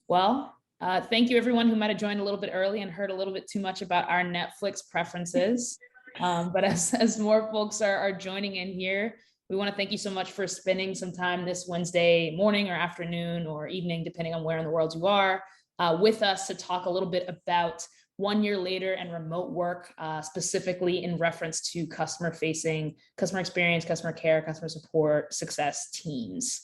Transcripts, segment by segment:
Thank you everyone who might have joined a little bit early and heard a little bit too much about our Netflix preferences. But as more folks are joining in here, we want to thank you so much for spending some time this Wednesday morning or afternoon or evening, depending on where in the world you are, with us to talk a little bit about 1 year later and remote work, specifically in reference to customer-facing, customer experience, customer care, customer support, success teams.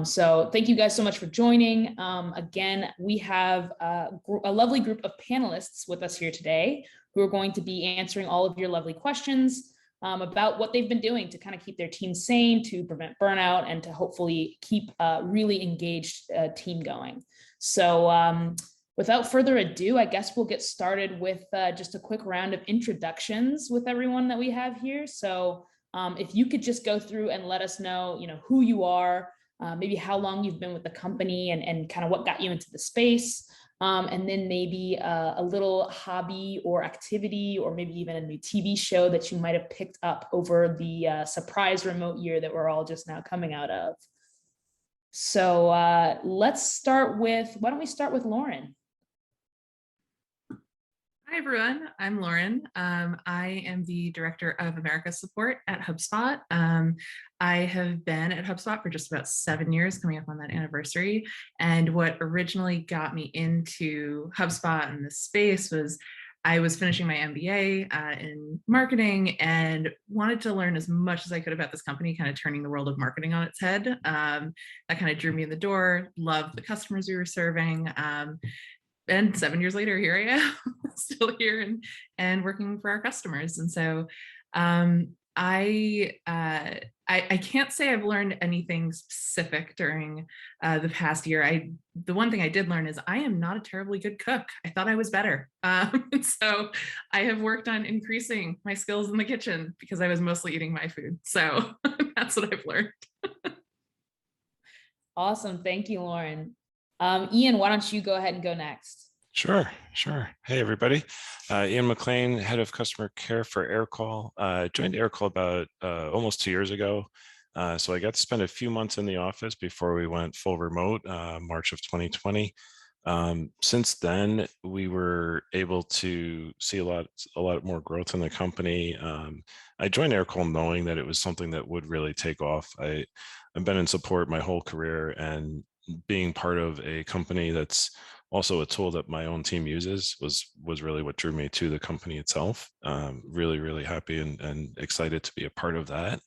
So thank you guys so much for joining. Again, we have a lovely group of panelists with us here today who are going to be answering all of your lovely questions about what they've been doing to kind of keep their team sane, to prevent burnout, and to hopefully keep a really engaged team going. So without further ado, I guess we'll get started with just a quick round of introductions with everyone that we have here. So if you could just go through and let us know, who you are, maybe how long you've been with the company and kind of what got you into the space. And then maybe a little hobby or activity, or maybe even a new TV show that you might have picked up over the surprise remote year that we're all just now coming out of. So let's start with, why don't we start with Lauren? Hi, everyone. I'm Lauren. I am the Director of America Support at HubSpot. I have been at HubSpot for just about 7 years, coming up on that anniversary. And what originally got me into HubSpot and this space was I was finishing my MBA in marketing and wanted to learn as much as I could about this company, kind of turning the world of marketing on its head. That kind of drew me in the door, loved the customers we were serving. And 7 years later, here I am, still here and working for our customers. And so I can't say I've learned anything specific during the past year. The one thing I did learn is I am not a terribly good cook. I thought I was better. And so I have worked on increasing my skills in the kitchen because I was mostly eating my food. So that's what I've learned. Awesome. Thank you, Lauren. Ian, why don't you go ahead and go next? Sure. Hey, everybody. Ian McLean, Head of Customer Care for Aircall. I joined Aircall about almost 2 years ago. So I got to spend a few months in the office before we went full remote, March of 2020. Since then, we were able to see a lot more growth in the company. I joined Aircall knowing that it was something that would really take off. I've been in support my whole career, and being part of a company that's also a tool that my own team uses was really what drew me to the company itself. Really happy and excited to be a part of that.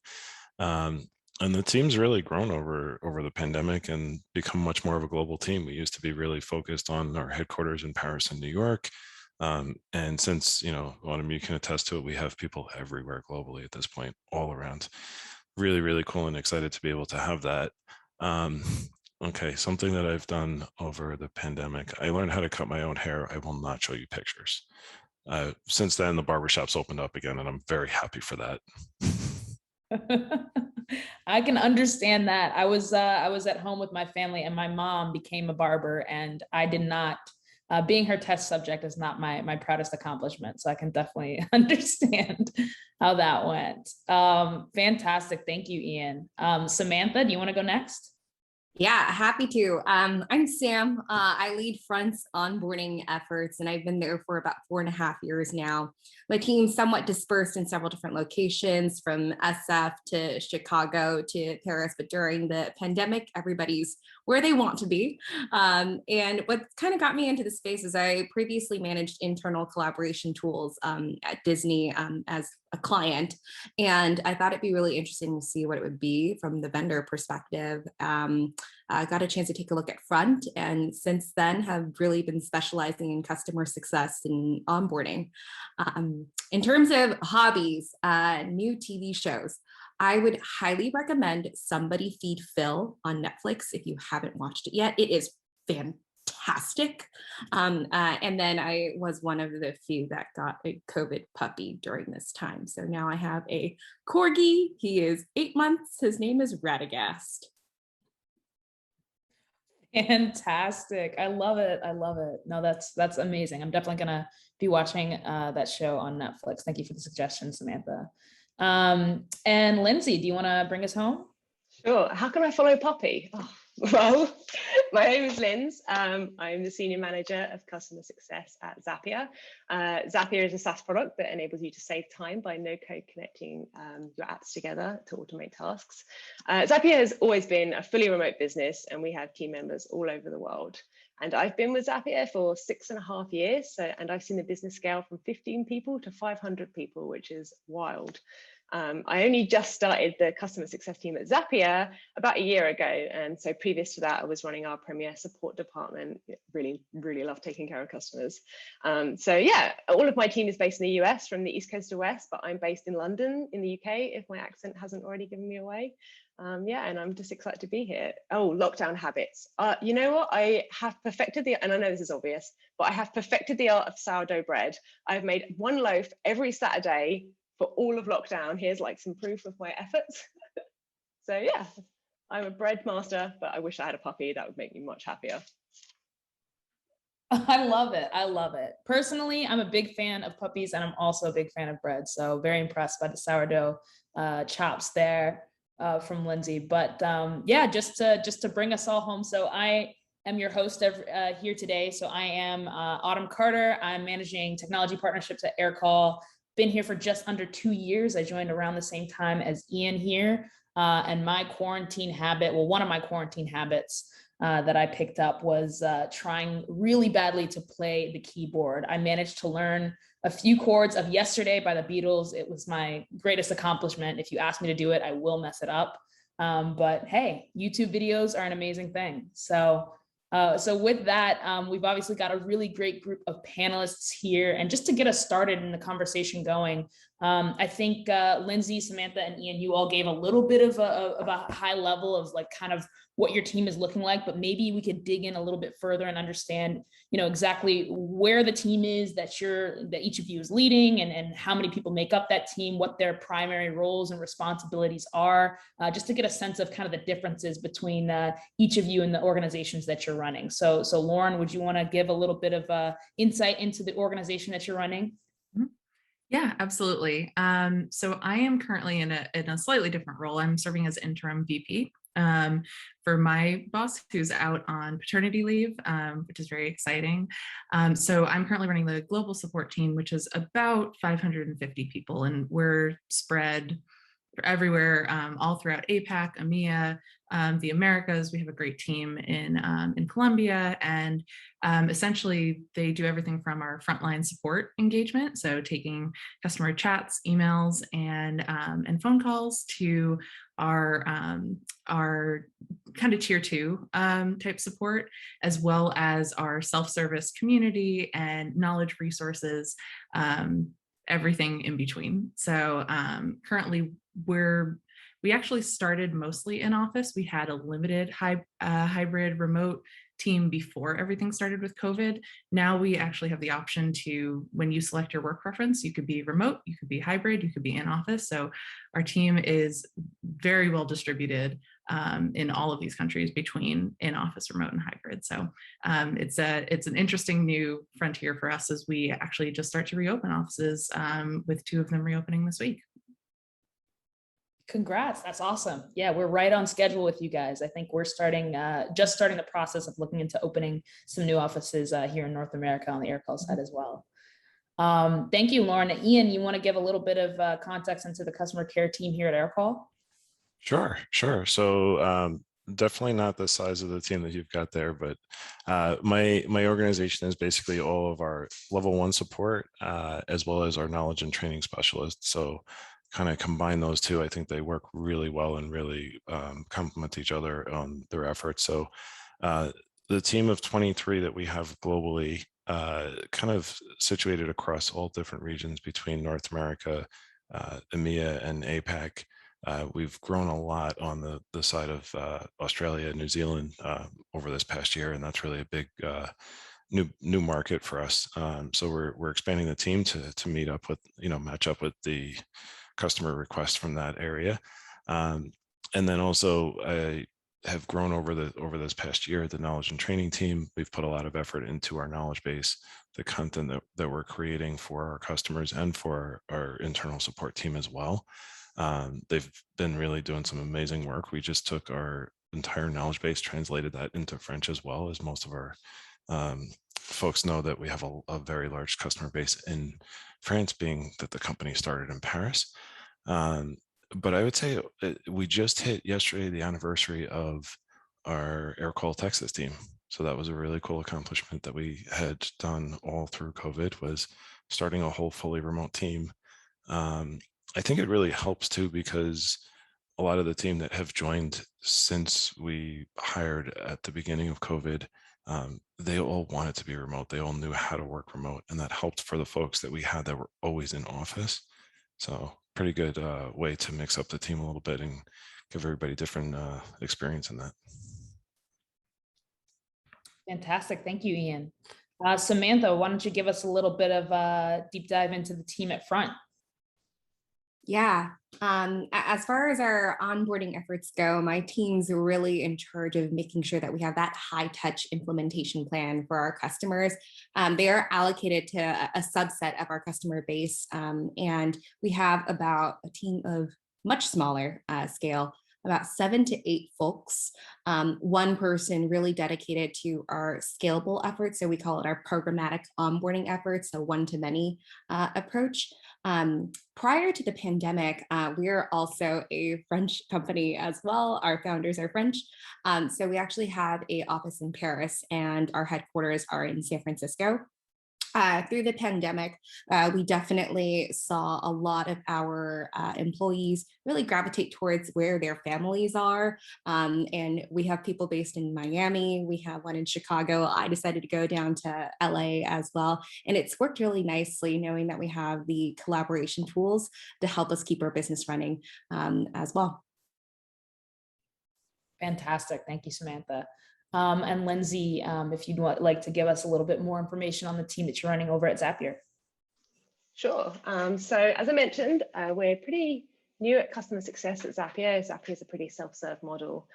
And the team's really grown over the pandemic and become much more of a global team. We used to be really focused on our headquarters in Paris and New York. And since, one of you can attest to it, we have people everywhere globally at this point, all around. Really cool and excited to be able to have that. Okay, something that I've done over the pandemic, I learned how to cut my own hair. I will not show you pictures. Since then, the barbershops opened up again, and I'm very happy for that. I can understand that. I was at home with my family, and my mom became a barber, and I did not. Being her test subject is not my proudest accomplishment, so I can definitely understand how that went. Fantastic, thank you, Ian. Samantha, do you want to go next? Yeah, happy to. I'm Sam. I lead Front's onboarding efforts, and I've been there for about 4.5 years now. My team's somewhat dispersed in several different locations, from SF to Chicago to Paris, but during the pandemic, everybody's where they want to be. And what kind of got me into the space is I previously managed internal collaboration tools at Disney as a client, and I thought it'd be really interesting to see what it would be from the vendor perspective. I got a chance to take a look at Front, and since then have really been specializing in customer success and onboarding. In terms of hobbies, new TV shows, I would highly recommend Somebody Feed Phil on Netflix if you haven't watched it yet. It is fantastic. And then I was one of the few that got a COVID puppy during this time. So now I have a corgi. He is 8 months. His name is Radagast. Fantastic. I love it. No, that's amazing. I'm definitely going to be watching that show on Netflix. Thank you for the suggestion, Samantha. And Lindsay, do you want to bring us home? Sure. How can I follow Poppy? Oh, Well, my name is Linz. I'm the Senior Manager of Customer Success at Zapier. Zapier is a SaaS product that enables you to save time by no-code connecting your apps together to automate tasks. Zapier has always been a fully remote business, and we have team members all over the world. And I've been with Zapier for 6.5 years, and I've seen the business scale from 15 people to 500 people, which is wild. I only just started the customer success team at Zapier about a year ago. And so previous to that, I was running our premier support department. Really, really love taking care of customers. So yeah, all of my team is based in the US from the East Coast to West, but I'm based in London in the UK, if my accent hasn't already given me away. Yeah, and I'm just excited to be here. Oh, lockdown habits. You know what? I have perfected and I know this is obvious, but I have perfected the art of sourdough bread. I've made one loaf every Saturday for all of lockdown. Here's like some proof of my efforts. So yeah, I'm a bread master, but I wish I had a puppy. That would make me much happier. I love it. I love it. Personally, I'm a big fan of puppies, and I'm also a big fan of bread. So very impressed by the sourdough chops there from Lindsay. But yeah, just to bring us all home. So I am your host here today. So I am Autumn Carter. I'm managing technology partnerships at Aircall. Been here for just under 2 years. I joined around the same time as Ian here. And my quarantine habit, well, one of my quarantine habits that I picked up was trying really badly to play the keyboard. I managed to learn a few chords of Yesterday by the Beatles. It was my greatest accomplishment. If you ask me to do it, I will mess it up. But hey, YouTube videos are an amazing thing. So with that, we've obviously got a really great group of panelists here. And just to get us started in the conversation going, I think Lindsay, Samantha, and Ian, you all gave a little bit of a high level of like kind of what your team is looking like, but maybe we could dig in a little bit further and understand, exactly where the team is that each of you is leading, and how many people make up that team, what their primary roles and responsibilities are, just to get a sense of kind of the differences between each of you and the organizations that you're running. So Lauren, would you want to give a little bit of insight into the organization that you're running? Yeah, absolutely. So I am currently in a slightly different role. I'm serving as interim VP for my boss, who's out on paternity leave, which is very exciting. So I'm currently running the global support team, which is about 550 people, and we're spread everywhere, all throughout APAC, EMEA, the Americas. We have a great team in Colombia, and essentially they do everything from our frontline support engagement, so taking customer chats, emails, and phone calls, to our kind of tier 2 type support, as well as our self-service community and knowledge resources, everything in between. So currently we actually started mostly in office. We had a limited hybrid remote team before everything started with COVID. Now we actually have the option to, when you select your work preference, you could be remote, you could be hybrid, you could be in office. So our team is very well distributed in all of these countries between in office, remote, and hybrid. So it's an interesting new frontier for us as we actually just start to reopen offices, with 2 of them reopening this week. Congrats. That's awesome. Yeah, we're right on schedule with you guys. I think we're just starting the process of looking into opening some new offices here in North America on the Aircall side as well. Thank you, Lauren. Ian, you want to give a little bit of context into the customer care team here at Aircall? Sure. So definitely not the size of the team that you've got there, but my organization is basically all of our level 1 support, as well as our knowledge and training specialists. So kind of combine those two. I think they work really well and really complement each other on their efforts. So the team of 23 that we have globally, kind of situated across all different regions between North America, EMEA, and APAC. We've grown a lot on the side of Australia and New Zealand over this past year, and that's really a big new market for us. So we're expanding the team to meet up with, match up with the customer requests from that area. And then also I have grown over this past year, the knowledge and training team. We've put a lot of effort into our knowledge base, the content that we're creating for our customers and for our internal support team as well. They've been really doing some amazing work. We just took our entire knowledge base, translated that into French as well, as most of our folks know that we have a very large customer base in France, being that the company started in Paris. But I would say we just hit yesterday the anniversary of our Aircall Texas team. So that was a really cool accomplishment that we had done all through COVID, was starting a whole fully remote team. I think it really helps too, because a lot of the team that have joined since we hired at the beginning of COVID, they all wanted to be remote. They all knew how to work remote, and that helped for the folks that we had that were always in office. So pretty good way to mix up the team a little bit and give everybody different experience in that. Fantastic. Thank you, Ian. Samantha, why don't you give us a little bit of a deep dive into the team at Front? Yeah. As far as our onboarding efforts go, my team's really in charge of making sure that we have that high touch implementation plan for our customers. They are allocated to a subset of our customer base. And we have about a team of much smaller scale, about 7 to 8 folks. One person really dedicated to our scalable efforts. So we call it our programmatic onboarding efforts, a one-to-many approach. Prior to the pandemic, we are also a French company as well. Our founders are French. So we actually have an office in Paris, and our headquarters are in San Francisco. Through the pandemic, we definitely saw a lot of our employees really gravitate towards where their families are. And we have people based in Miami. We have one in Chicago. I decided to go down to LA as well. And it's worked really nicely knowing that we have the collaboration tools to help us keep our business running as well. Fantastic. Thank you, Samantha. And Lindsay, if you'd like to give us a little bit more information on the team that you're running over at Zapier. Sure. So as I mentioned, we're pretty new at customer success at Zapier. Zapier is a pretty self-serve model.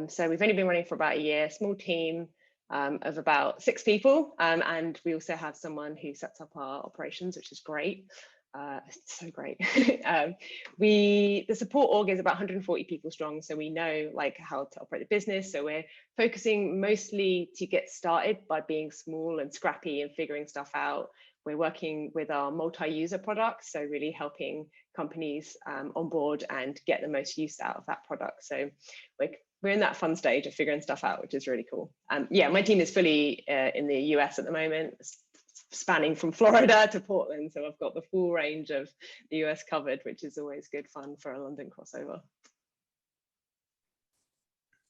So we've only been running for about a year, small team of about 6 people. And we also have someone who sets up our operations, which is great. It's so great. The support org is about 140 people strong, so we know like how to operate the business. So we're focusing mostly to get started by being small and scrappy and figuring stuff out. We're working with our multi-user products, so really helping companies onboard and get the most use out of that product. So we're in that fun stage of figuring stuff out, which is really cool. Yeah, my team is fully in the US at the moment, spanning from Florida to Portland. So I've got the full range of the US covered, which is always good fun for a London crossover.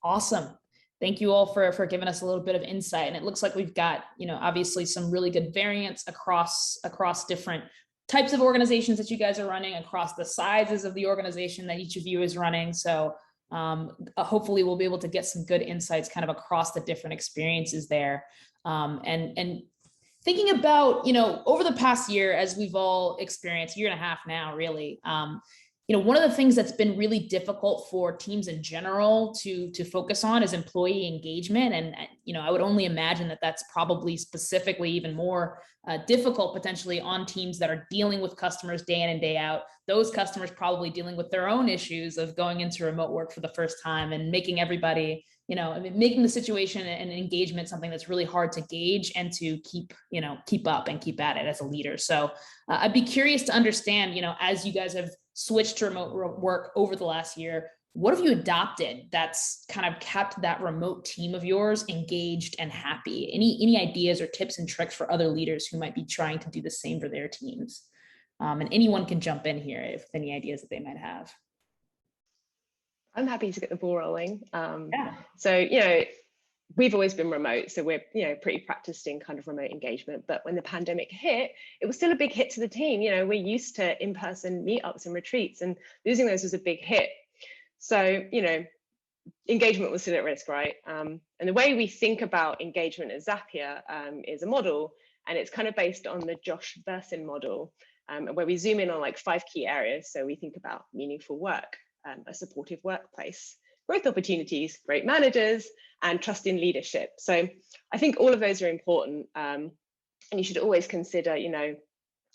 Awesome. Thank you all for giving us a little bit of insight. And it looks like we've got, obviously some really good variance across different types of organizations that you guys are running, across the sizes of the organization that each of you is running. So hopefully we'll be able to get some good insights kind of across the different experiences there. And thinking about, over the past year, as we've all experienced, year and a half now, really, one of the things that's been really difficult for teams in general to focus on is employee engagement. And, I would only imagine that that's probably specifically even more difficult potentially on teams that are dealing with customers day in and day out. Those customers probably dealing with their own issues of going into remote work for the first time and making everybody, making the situation and engagement something that's really hard to gauge and to keep up and keep at it as a leader. So I'd be curious to understand, as you guys have switched to remote work over the last year, what have you adopted that's kind of kept that remote team of yours engaged and happy? Any ideas or tips and tricks for other leaders who might be trying to do the same for their teams? And anyone can jump in here if any ideas that they might have. I'm happy to get the ball rolling. Yeah. So, we've always been remote, so we're, pretty practiced in kind of remote engagement. But when the pandemic hit, it was still a big hit to the team. We're used to in-person meetups and retreats, and losing those was a big hit. So, engagement was still at risk, right? And the way we think about engagement at Zapier is a model, and it's kind of based on the Josh Bersin model, where we zoom in on like 5 key areas. So we think about meaningful work, a supportive workplace, growth opportunities, great managers, and trust in leadership. So I think all of those are important. And you should always consider,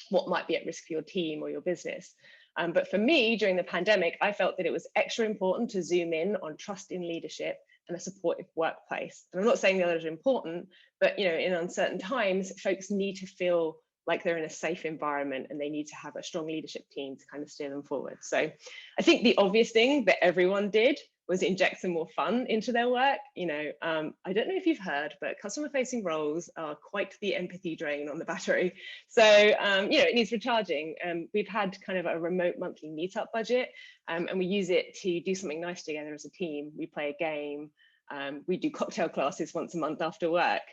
what might be at risk for your team or your business. But for me, during the pandemic, I felt that it was extra important to zoom in on trust in leadership and a supportive workplace. And I'm not saying the others are important, but in uncertain times, folks need to feel like they're in a safe environment, and they need to have a strong leadership team to kind of steer them forward. So I think the obvious thing that everyone did was inject some more fun into their work. I don't know if you've heard, but customer facing roles are quite the empathy drain on the battery. So, it needs recharging. We've had kind of a remote monthly meetup budget, and we use it to do something nice together as a team. We play a game. We do cocktail classes once a month after work.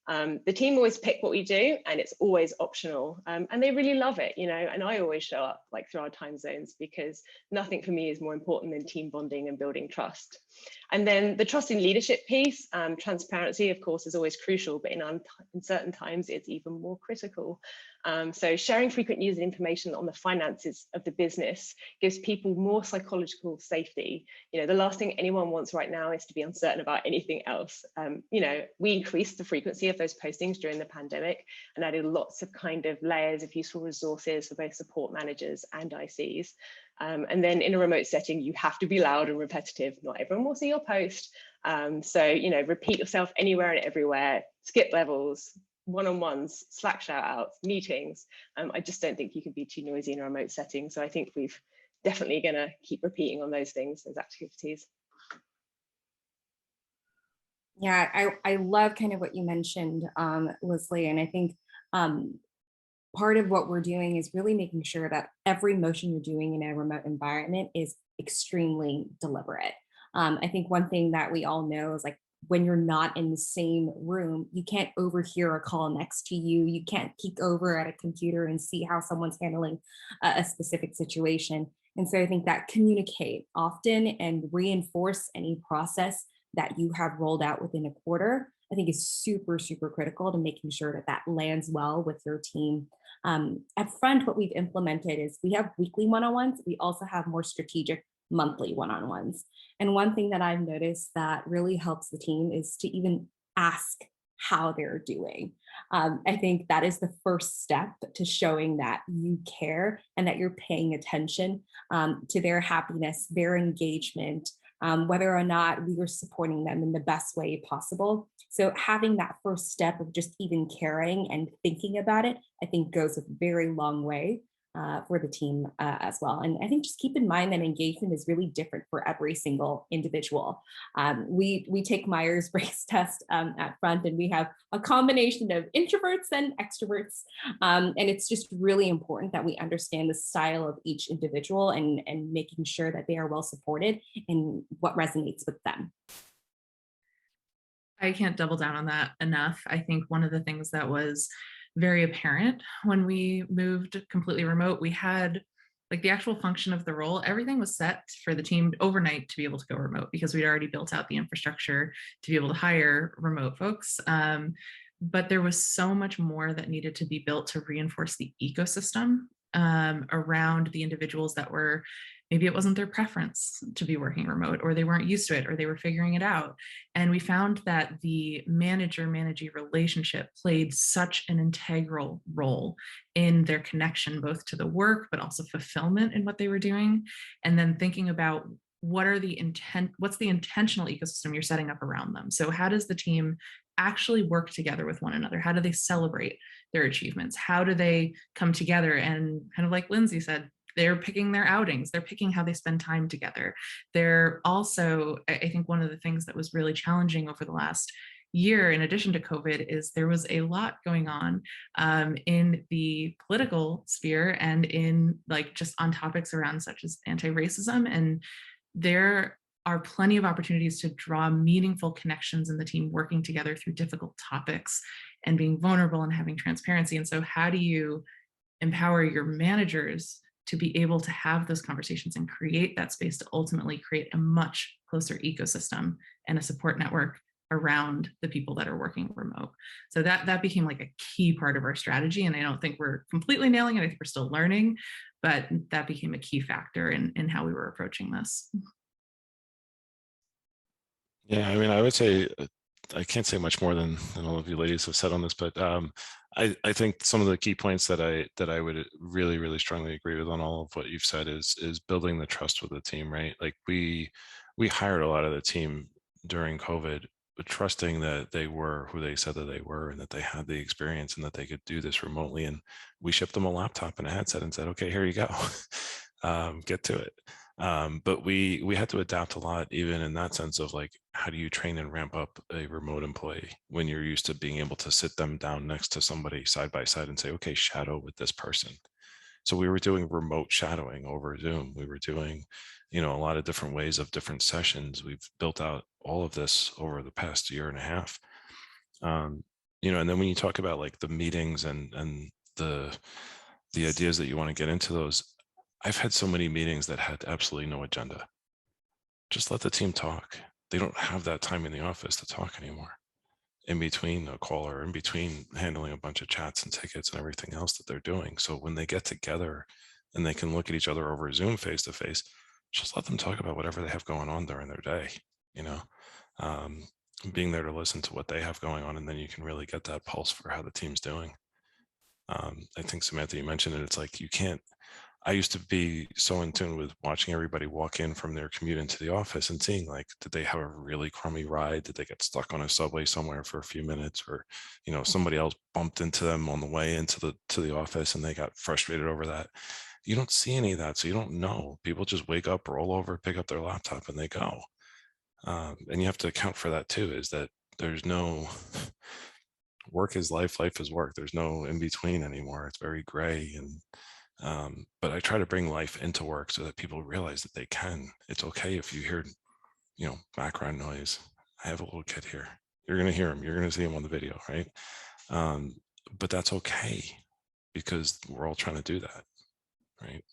The team always pick what we do, and it's always optional, and they really love it, and I always show up like through our time zones, because nothing for me is more important than team bonding and building trust. And then the trust in leadership piece, transparency, of course, is always crucial, but in certain times it's even more critical. So sharing frequent news and information on the finances of the business gives people more psychological safety. The last thing anyone wants right now is to be uncertain about anything else. We increased the frequency of those postings during the pandemic and added lots of kind of layers of useful resources for both support managers and ICs. And then in a remote setting, you have to be loud and repetitive. Not everyone will see your post. So, repeat yourself anywhere and everywhere, skip levels, one-on-ones, Slack shout-outs, meetings. I just don't think you can be too noisy in a remote setting. So I think we've definitely going to keep repeating on those things, those activities. Yeah, I love kind of what you mentioned, Leslie, and I think part of what we're doing is really making sure that every motion you're doing in a remote environment is extremely deliberate. I think one thing that we all know is, like, when you're not in the same room, you can't overhear a call next to you. You can't peek over at a computer and see how someone's handling a specific situation. And so I think that communicate often and reinforce any process that you have rolled out within a quarter, I think is super, super critical to making sure that that lands well with your team. At Front, what we've implemented is we have weekly one-on-ones. We also have more strategic monthly one-on-ones. And one thing that I've noticed that really helps the team is to even ask how they're doing. I think that is the first step to showing that you care and that you're paying attention to their happiness, their engagement, whether or not we are supporting them in the best way possible. So having that first step of just even caring and thinking about it, I think goes a very long way for the team as well. And I think just keep in mind that engagement is really different for every single individual. We take Myers-Briggs test at Front, and we have a combination of introverts and extroverts. And it's just really important that we understand the style of each individual and making sure that they are well supported in what resonates with them. I can't double down on that enough. I think one of the things that was very apparent when we moved completely remote, we had, like, the actual function of the role, everything was set for the team overnight to be able to go remote, because we'd already built out the infrastructure to be able to hire remote folks. But there was so much more that needed to be built to reinforce the ecosystem around the individuals that were, maybe it wasn't their preference to be working remote, or they weren't used to it, or they were figuring it out. And we found that the manager-managee relationship played such an integral role in their connection, both to the work, but also fulfillment in what they were doing. And then thinking about what's the intentional ecosystem you're setting up around them. So how does the team actually work together with one another? How do they celebrate their achievements? How do they come together? And kind of like Lindsay said, they're picking their outings, they're picking how they spend time together. They're also, I think one of the things that was really challenging over the last year, in addition to COVID, is there was a lot going on in the political sphere and in, like, just on topics around such as anti-racism. And there are plenty of opportunities to draw meaningful connections in the team working together through difficult topics and being vulnerable and having transparency. And so how do you empower your managers to be able to have those conversations and create that space to ultimately create a much closer ecosystem and a support network around the people that are working remote? So that became like a key part of our strategy. And I don't think we're completely nailing it. I think we're still learning, but that became a key factor in how we were approaching this. Yeah, I mean, I would say I can't say much more than all of you ladies have said on this, but I think some of the key points that I would really, really strongly agree with on all of what you've said is building the trust with the team, right? Like we hired a lot of the team during COVID, but trusting that they were who they said that they were and that they had the experience and that they could do this remotely. And we shipped them a laptop and a headset and said, okay, here you go. Get to it. But we had to adapt a lot, even in that sense of like, how do you train and ramp up a remote employee when you're used to being able to sit them down next to somebody side by side and say, okay, shadow with this person. So we were doing remote shadowing over Zoom. We were doing, a lot of different ways of different sessions. We've built out all of this over the past year and a half. And then when you talk about like the meetings and the ideas that you want to get into those, I've had so many meetings that had absolutely no agenda. Just let the team talk. They don't have that time in the office to talk anymore. In between a call or in between handling a bunch of chats and tickets and everything else that they're doing. So when they get together and they can look at each other over Zoom face to face, just let them talk about whatever they have going on during their day, being there to listen to what they have going on. And then you can really get that pulse for how the team's doing. I think Samantha, you mentioned it. It's like, I used to be so in tune with watching everybody walk in from their commute into the office and seeing like, did they have a really crummy ride? Did they get stuck on a subway somewhere for a few minutes, or, somebody else bumped into them on the way into the office and they got frustrated over that? You don't see any of that. So you don't know. People just wake up, roll over, pick up their laptop and they go. And you have to account for that too, is that there's no work is life, life is work. There's no in between anymore. It's very gray. And but I try to bring life into work so that people realize that they can. It's okay if you hear, background noise. I have a little kid here. You're going to hear him. You're going to see him on the video, right? But that's okay because we're all trying to do that, right?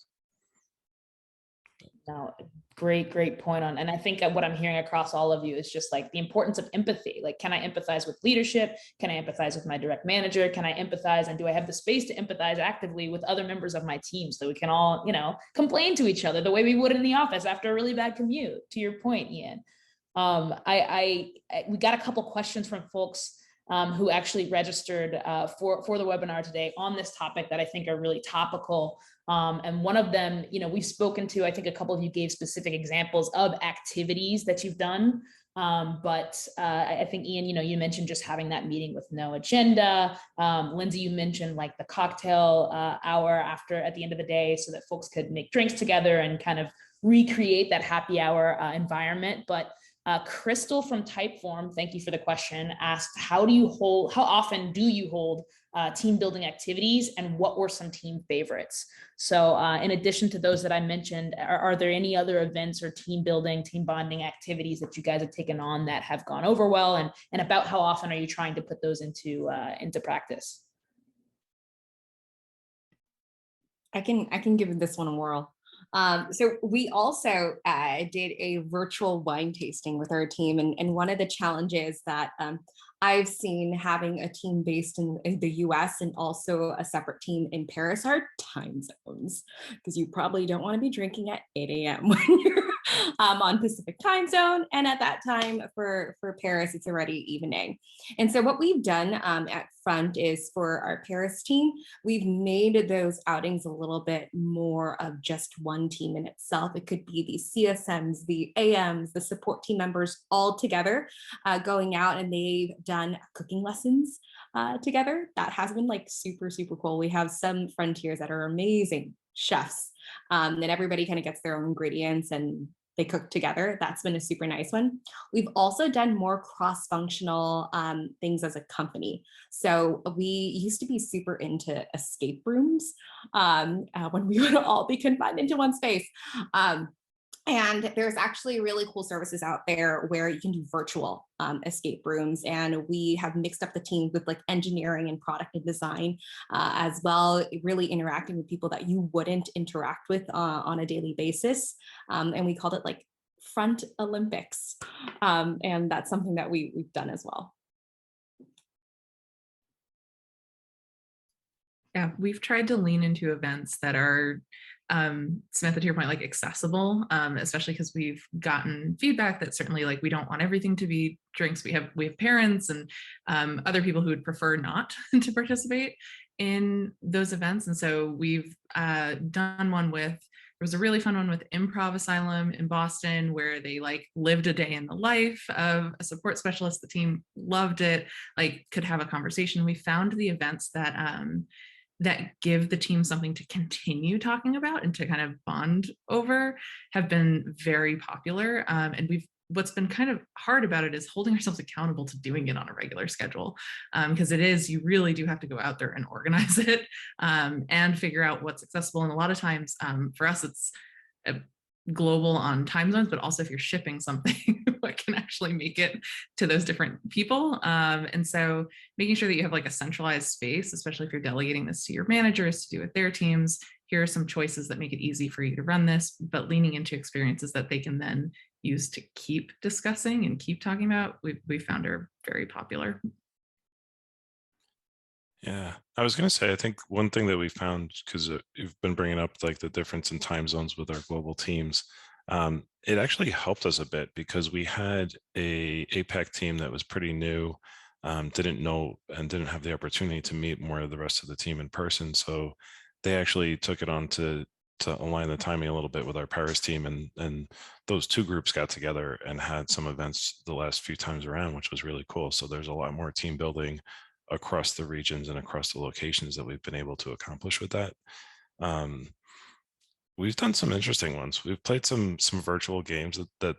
No, great point on. And I think what I'm hearing across all of you is just like the importance of empathy. Like, can I empathize with leadership? Can I empathize with my direct manager? Can I empathize? And do I have the space to empathize actively with other members of my team so we can all, complain to each other the way we would in the office after a really bad commute, to your point, Ian. We got a couple questions from folks who actually registered for the webinar today on this topic that I think are really topical. And one of them, we've spoken to, I think a couple of you gave specific examples of activities that you've done. But I think, Ian, you mentioned just having that meeting with no agenda. Lindsay, you mentioned like the cocktail hour at the end of the day so that folks could make drinks together and kind of recreate that happy hour environment. But Crystal from Typeform, thank you for the question, asked, how often do you hold team building activities, and what were some team favorites? So in addition to those that I mentioned, are there any other events or team building, team bonding activities that you guys have taken on that have gone over well, and about how often are you trying to put those into practice? I can give this one a whirl. So we also did a virtual wine tasting with our team. And one of the challenges that I've seen having a team based in the US and also a separate team in Paris are time zones, because you probably don't want to be drinking at 8 a.m. when you're on Pacific time zone. And at that time for Paris, it's already evening. And so what we've done at Front is for our Paris team, we've made those outings a little bit more of just one team in itself. It could be the CSMs, the AMs, the support team members all together going out, and they've done cooking lessons together. That has been like super, super cool. We have some Frontiers that are amazing chefs, and everybody kind of gets their own ingredients and they cook together. That's been a super nice one. We've also done more cross-functional things as a company. So we used to be super into escape rooms when we would all be confined into one space. And there's actually really cool services out there where you can do virtual escape rooms. And we have mixed up the teams with like engineering and product and design as well, really interacting with people that you wouldn't interact with on a daily basis. And we called it like Front Olympics. And that's something that we've done as well. Yeah, we've tried to lean into events that are Samantha, to your point, like accessible, especially because we've gotten feedback that certainly like we don't want everything to be drinks. We have parents and other people who would prefer not to participate in those events. And so we've done one with, there was a really fun one with Improv Asylum in Boston where they like lived a day in the life of a support specialist. The team loved it, like could have a conversation. We found the events that that give the team something to continue talking about and to kind of bond over have been very popular. And what's been kind of hard about it is holding ourselves accountable to doing it on a regular schedule. Because you really do have to go out there and organize it and figure out what's accessible. And a lot of times for us, it's global on time zones, but also if you're shipping something, what can actually make it to those different people. And so making sure that you have like a centralized space, especially if you're delegating this to your managers to do with their teams, here are some choices that make it easy for you to run this, but leaning into experiences that they can then use to keep discussing and keep talking about, we found are very popular. Yeah, I was going to say, I think one thing that we found, because you've been bringing up like the difference in time zones with our global teams, it actually helped us a bit because we had a APAC team that was pretty new, didn't know and didn't have the opportunity to meet more of the rest of the team in person. So they actually took it on to align the timing a little bit with our Paris team, and those two groups got together and had some events the last few times around, which was really cool. So there's a lot more team building across the regions and across the locations that we've been able to accomplish with that. We've done some interesting ones. We've played some virtual games that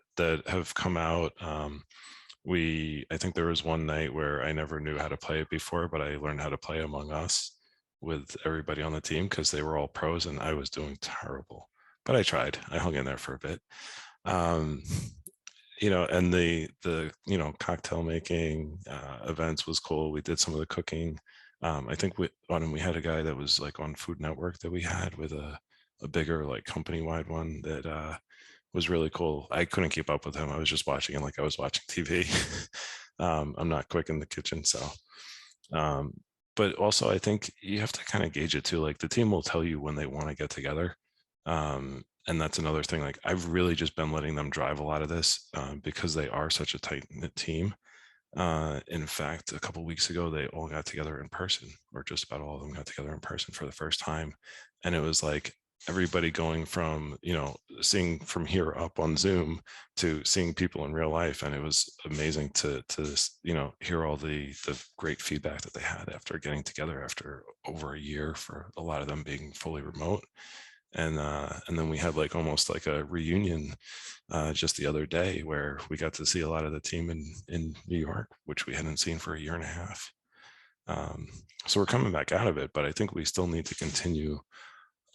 have come out. I think there was one night where I never knew how to play it before, but I learned how to play Among Us with everybody on the team because they were all pros and I was doing terrible. But I tried. I hung in there for a bit. And the cocktail making events was cool. We did some of the cooking. I think we had a guy that was like on Food Network that we had with a bigger like company-wide one that was really cool. I couldn't keep up with him. I was just watching it like I was watching TV. I'm not quick in the kitchen, so. But also I think you have to kind of gauge it too. Like the team will tell you when they want to get together. And that's another thing, like I've really just been letting them drive a lot of this because they are such a tight-knit team. In fact, a couple of weeks ago, they all got together in person, or just about all of them got together in person for the first time. And it was like everybody going from, seeing from here up on Zoom to seeing people in real life. And it was amazing to hear all the great feedback that they had after getting together after over a year, for a lot of them being fully remote. And then we had like almost like a reunion just the other day where we got to see a lot of the team in New York, which we hadn't seen for a year and a half. So we're coming back out of it, but I think we still need to continue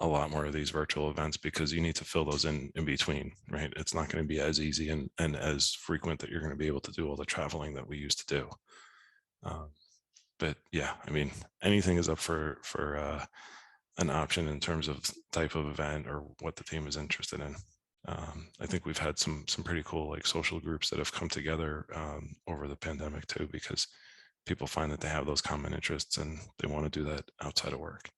a lot more of these virtual events because you need to fill those in between, right? It's not going to be as easy and as frequent that you're going to be able to do all the traveling that we used to do. But yeah, I mean, anything is up for an option in terms of type of event or what the team is interested in. I think we've had some pretty cool like social groups that have come together over the pandemic too, because people find that they have those common interests and they want to do that outside of work,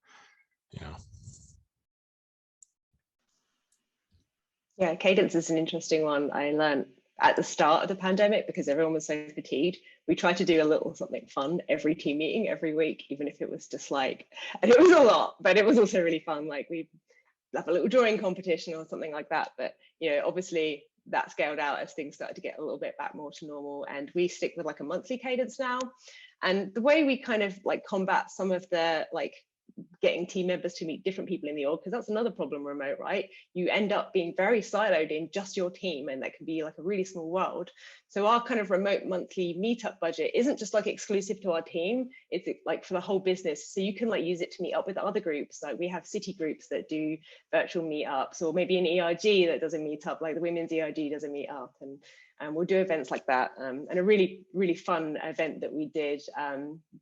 Yeah, cadence is an interesting one. I learned at the start of the pandemic, because everyone was so fatigued, we tried to do a little something fun every team meeting every week, even if it was just like, and it was a lot, but it was also really fun. Like we have a little drawing competition or something like that. But, obviously that scaled out as things started to get a little bit back more to normal. And we stick with like a monthly cadence now. And the way we kind of like combat some of the like getting team members to meet different people in the org, because that's another problem remote, right? You end up being very siloed in just your team, and that can be like a really small world. So our kind of remote monthly meetup budget isn't just like exclusive to our team, it's like for the whole business. So you can like use it to meet up with other groups. Like we have city groups that do virtual meetups, or maybe an EIG that does a meetup, like the women's EIG does a meetup, and we'll do events like that. And a really, really fun event that we did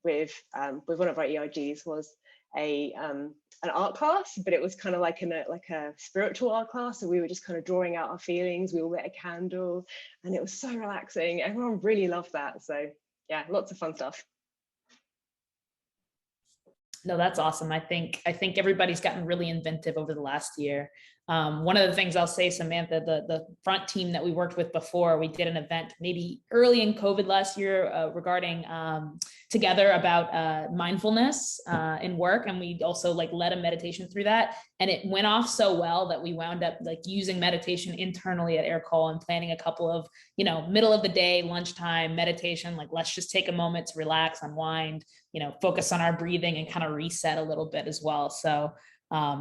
with one of our EIGs was an art class, but it was kind of like a spiritual art class. So we were just kind of drawing out our feelings. We all lit a candle, and it was so relaxing. Everyone really loved that. So yeah, lots of fun stuff. No, that's awesome. I think everybody's gotten really inventive over the last year. One of the things I'll say, Samantha, the front team that we worked with before, we did an event maybe early in COVID last year regarding together about mindfulness in work, and we also like led a meditation through that, and it went off so well that we wound up like using meditation internally at Aircall and planning a couple of middle of the day, lunchtime meditation, like let's just take a moment to relax, unwind, focus on our breathing and kind of reset a little bit as well. So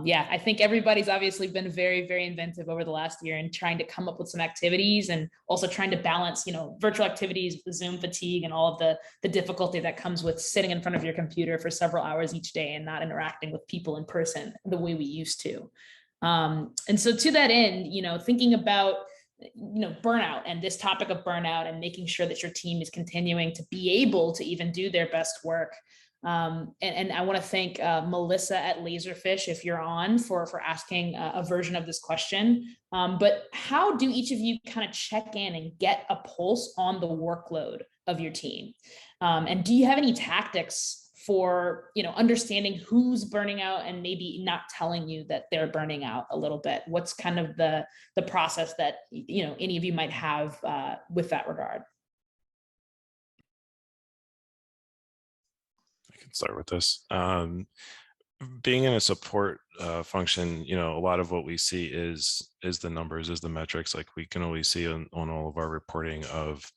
yeah, I think everybody's obviously been very, very inventive over the last year and trying to come up with some activities, and also trying to balance, virtual activities, Zoom fatigue, and all of the difficulty that comes with sitting in front of your computer for several hours each day and not interacting with people in person the way we used to. And so to that end, thinking about burnout and this topic of burnout and making sure that your team is continuing to be able to even do their best work. And I want to thank Melissa at Laserfish, if you're on, for asking a version of this question. But how do each of you kind of check in and get a pulse on the workload of your team? And do you have any tactics for understanding who's burning out and maybe not telling you that they're burning out a little bit? What's kind of the process that any of you might have with that regard? I can start with this. Being in a support function, a lot of what we see is the numbers, is the metrics. Like we can always see on all of our reporting of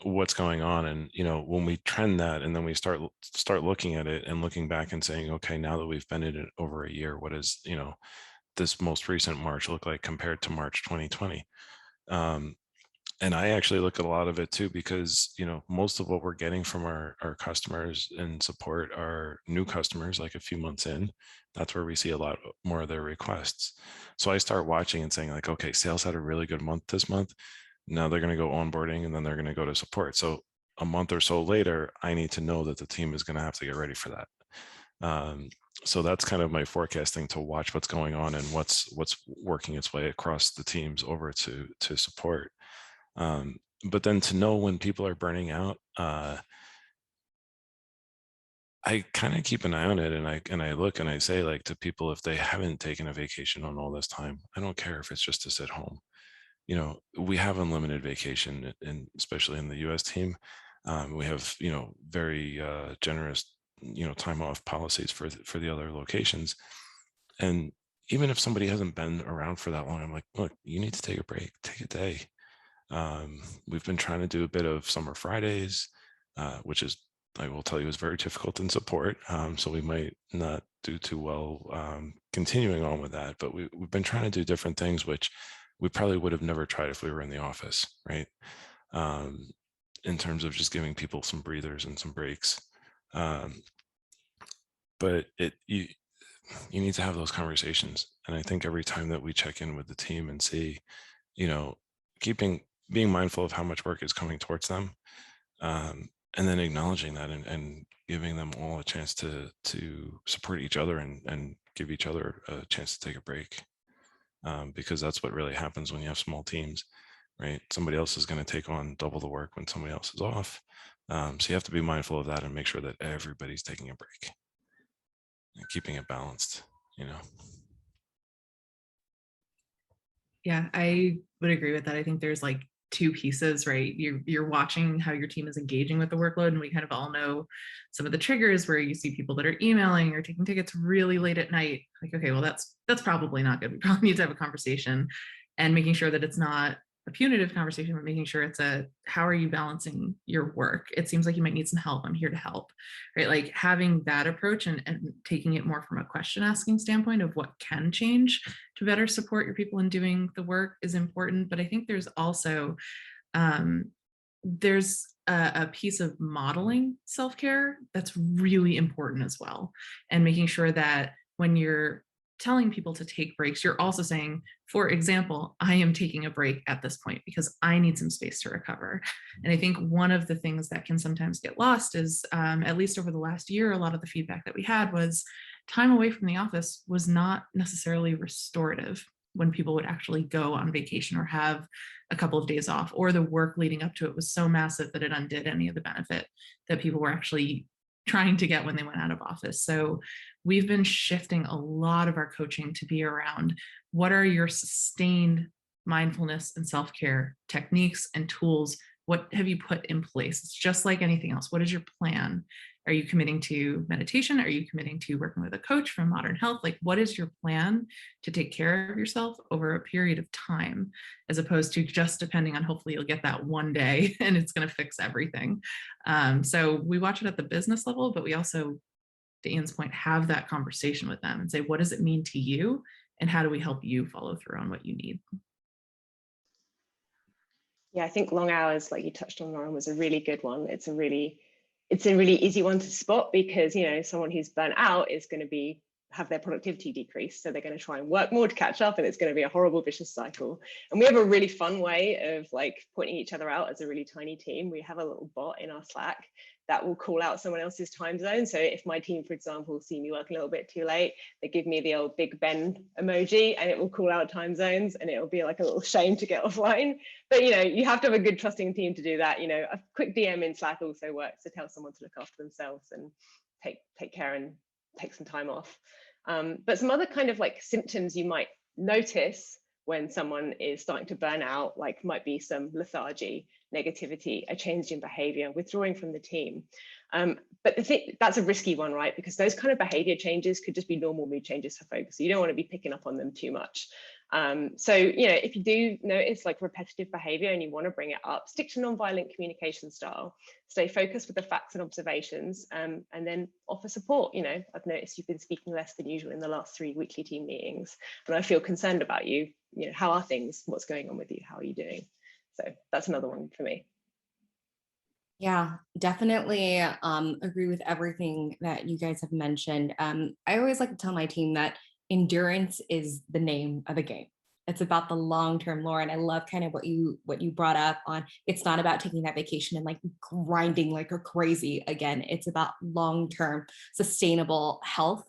what's going on. And, when we trend that and then we start looking at it and looking back and saying, okay, now that we've been in it over a year, what is, this most recent March look like compared to March 2020? And I actually look at a lot of it too, because, most of what we're getting from our customers and support are new customers, like a few months in. That's where we see a lot more of their requests. So I start watching and saying like, okay, sales had a really good month this month. Now they're going to go onboarding and then they're going to go to support. So a month or so later, I need to know that the team is going to have to get ready for that. So that's kind of my forecasting, to watch what's going on and what's working its way across the teams over to support. But then to know when people are burning out, I kind of keep an eye on it, and I look and I say, like, to people, if they haven't taken a vacation on all this time, I don't care if it's just to sit home. We have unlimited vacation, and especially in the US team, we have, very generous, time off policies for the other locations. And even if somebody hasn't been around for that long, I'm like, look, you need to take a break, take a day. We've been trying to do a bit of summer Fridays, which is, I will tell you, is very difficult in support. So we might not do too well continuing on with that, but we've been trying to do different things, which we probably would have never tried if we were in the office, right? In terms of just giving people some breathers and some breaks. But you need to have those conversations. And I think every time that we check in with the team and see, being mindful of how much work is coming towards them, and then acknowledging that and giving them all a chance to support each other and give each other a chance to take a break. Because that's what really happens when you have small teams, right? Somebody else is going to take on double the work when somebody else is off. So you have to be mindful of that and make sure that everybody's taking a break and keeping it balanced, Yeah, I would agree with that. I think there's like two pieces, right? You're watching how your team is engaging with the workload, and we kind of all know some of the triggers where you see people that are emailing or taking tickets really late at night. Like, okay, well, that's probably not good. We probably need to have a conversation, and making sure that it's not a punitive conversation, but making sure it's how are you balancing your work? It seems like you might need some help. I'm here to help, right? Like having that approach and taking it more from a question asking standpoint of what can change to better support your people in doing the work is important. But I think there's also, there's a piece of modeling self-care that's really important as well. And making sure that when you're telling people to take breaks, you're also saying, for example, I am taking a break at this point because I need some space to recover. And I think one of the things that can sometimes get lost is, at least over the last year, a lot of the feedback that we had was time away from the office was not necessarily restorative when people would actually go on vacation or have a couple of days off, or the work leading up to it was so massive that it undid any of the benefit that people were actually trying to get when they went out of office. So we've been shifting a lot of our coaching to be around what are your sustained mindfulness and self-care techniques and tools. What have you put in place? It's just like anything else. What is your plan? Are you committing to meditation? Are you committing to working with a coach from Modern Health? Like, what is your plan to take care of yourself over a period of time, as opposed to just depending on hopefully you'll get that one day and it's going to fix everything. So we watch it at the business level, but we also, to Ian's point, have that conversation with them and say, what does it mean to you? And how do we help you follow through on what you need? Yeah, I think long hours, like you touched on, Lauren, was a really good one. It's a really easy one to spot, because, you know, someone who's burnt out is going to have their productivity decrease. So they're going to try and work more to catch up, and it's going to be a horrible vicious cycle. And we have a really fun way of like pointing each other out as a really tiny team. We have a little bot in our Slack that will call out someone else's time zone. So if my team, for example, see me work a little bit too late, they give me the old Big Ben emoji, and it will call out time zones, and it'll be like a little shame to get offline. But, you know, you have to have a good trusting team to do that. You know, a quick DM in Slack also works to tell someone to look after themselves and take care and take some time off. But some other kind of like symptoms you might notice when someone is starting to burn out, like might be some lethargy, negativity, a change in behavior, withdrawing from the team. But that's a risky one, right? Because those kind of behavior changes could just be normal mood changes for folks. So you don't want to be picking up on them too much. So, you know, if you do notice like repetitive behavior and you want to bring it up, stick to nonviolent communication style, stay focused with the facts and observations, and then offer support. You know, I've noticed you've been speaking less than usual in the last 3 weekly team meetings, and I feel concerned about you. You know, how are things? What's going on with you? How are you doing? So that's another one for me. Yeah, definitely agree with everything that you guys have mentioned. I always like to tell my team that endurance is the name of the game. It's about the long term, Lauren. I love kind of what you brought up on. It's not about taking that vacation and like grinding like a crazy again. It's about long term sustainable health.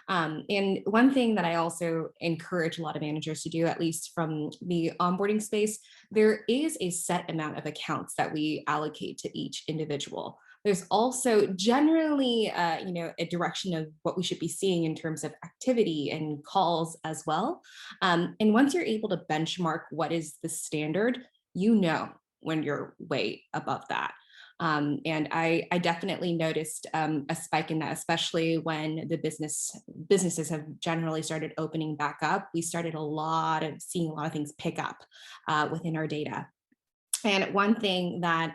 And one thing that I also encourage a lot of managers to do, at least from the onboarding space, there is a set amount of accounts that we allocate to each individual. There's also generally, a direction of what we should be seeing in terms of activity and calls as well. And once you're able to benchmark what is the standard, you know when you're way above that. And I definitely noticed a spike in that, especially when the businesses have generally started opening back up. We started seeing a lot of things pick up within our data. And one thing that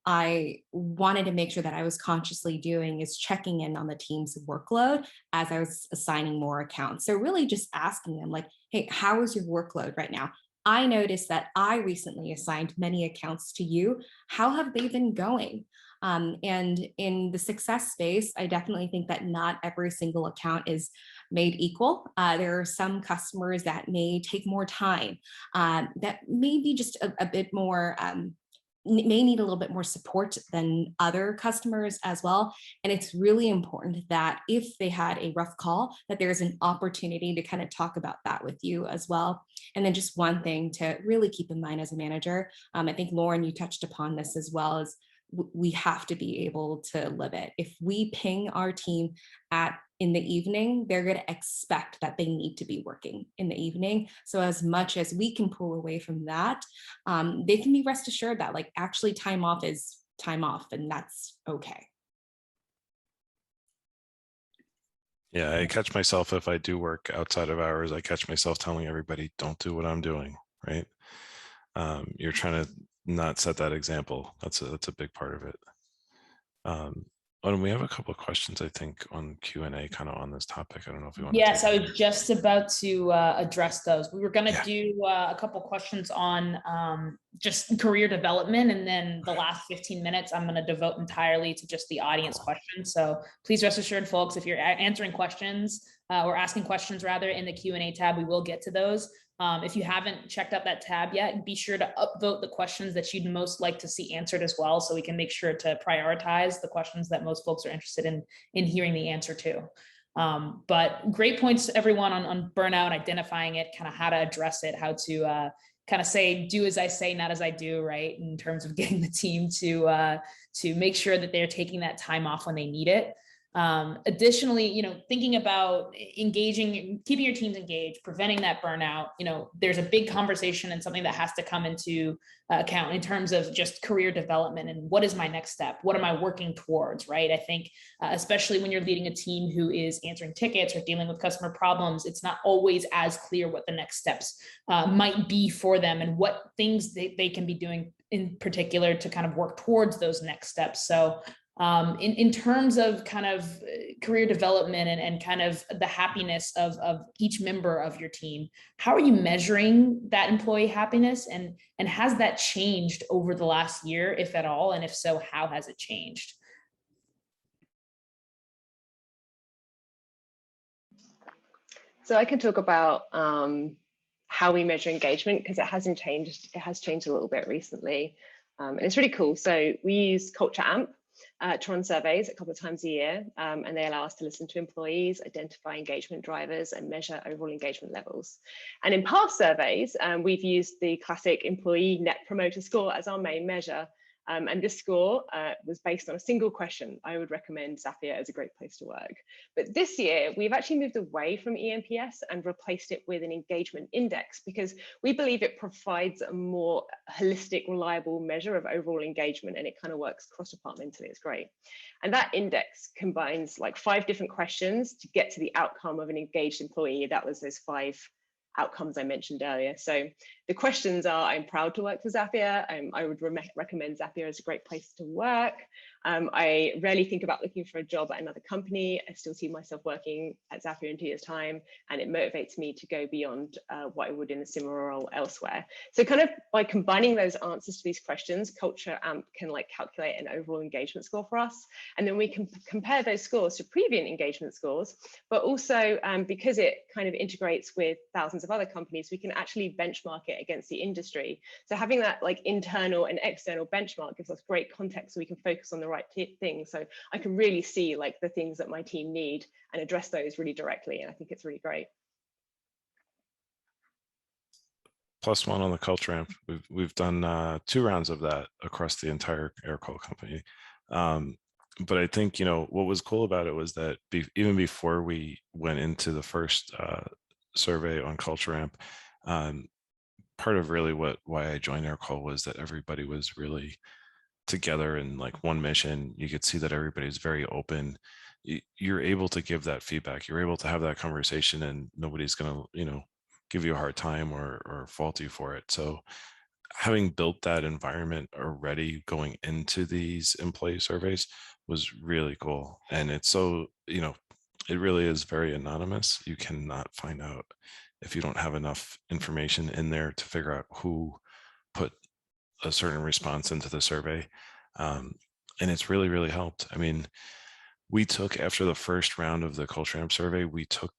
I wanted to make sure that I was consciously doing is checking in on the team's workload as I was assigning more accounts. So really just asking them like, hey, how is your workload right now? I noticed that I recently assigned many accounts to you. How have they been going? And in the success space, I definitely think that not every single account is made equal. There are some customers that may take more time, that may be just a bit more, may need a little bit more support than other customers as well. And it's really important that if they had a rough call, that there's an opportunity to kind of talk about that with you as well. And then just one thing to really keep in mind as a manager, I think Lauren, you touched upon this as well, is we have to be able to live it. If we ping our team in the evening, they're going to expect that they need to be working in the evening. So as much as we can pull away from that, they can be rest assured that like actually time off is time off, and that's okay. Yeah, I catch myself if I do work outside of hours, I catch myself telling everybody, don't do what I'm doing, right? You're trying to not set that example. That's a big part of it. And we have a couple of questions, I think, on Q&A kind of on this topic. I don't know if you want to. Yes, I was just about to address those. We were going to do a couple questions on just career development, and then the last 15 minutes I'm going to devote entirely to just the audience questions. So please rest assured, folks, if you're answering questions or asking questions rather in the Q&A tab, we will get to those. If you haven't checked out that tab yet, be sure to upvote the questions that you'd most like to see answered as well, so we can make sure to prioritize the questions that most folks are interested in hearing the answer to. But great points, everyone, on burnout, identifying it, kind of how to address it, how to kind of say, do as I say, not as I do, right? In terms of getting the team to make sure that they're taking that time off when they need it. Additionally, thinking about engaging, keeping your teams engaged, preventing that burnout, there's a big conversation and something that has to come into account in terms of just career development and what is my next step? What am I working towards, right? I think, especially when you're leading a team who is answering tickets or dealing with customer problems, it's not always as clear what the next steps might be for them and what things they can be doing in particular to kind of work towards those next steps. So in terms of kind of career development and kind of the happiness of each member of your team, how are you measuring that employee happiness, and has that changed over the last year, if at all? And if so, how has it changed? So I can talk about how we measure engagement, because it hasn't changed. It has changed a little bit recently, and it's really cool. So we use Culture Amp to run surveys a couple of times a year, and they allow us to listen to employees, identify engagement drivers, and measure overall engagement levels. And in past surveys, we've used the classic employee net promoter score as our main measure. And this score was based on a single question: I would recommend Zapier as a great place to work. But this year, we've actually moved away from eNPS and replaced it with an engagement index, because we believe it provides a more holistic, reliable measure of overall engagement, and it kind of works cross-departmentally. It's great. And that index combines like 5 different questions to get to the outcome of an engaged employee. That was those 5 outcomes I mentioned earlier. So the questions are: I'm proud to work for Zapier. I would recommend Zapier as a great place to work. I rarely think about looking for a job at another company. I still see myself working at Zapier in 2 years' time, and it motivates me to go beyond what I would in a similar role elsewhere. So kind of by combining those answers to these questions, Culture Amp can like calculate an overall engagement score for us. And then we can compare those scores to previous engagement scores, but also because it kind of integrates with thousands of other companies, we can actually benchmark it against the industry. So having that like internal and external benchmark gives us great context, so we can focus on the right things. So I can really see like the things that my team need and address those really directly. And I think it's really great. +1 on the Culture Amp. We've done 2 rounds of that across the entire Aircall company. But I think, what was cool about it was that even before we went into the first survey on Culture Amp, part of really why I joined Aircall was that everybody was really together in like one mission. You could see that everybody's very open. You're able to give that feedback. You're able to have that conversation, and nobody's going to, give you a hard time or fault you for it. So having built that environment already going into these employee surveys was really cool. And it's so, it really is very anonymous. You cannot find out if you don't have enough information in there to figure out who put a certain response into the survey. And it's really, really helped. I mean, we took, after the first round of the Culture Amp survey, we took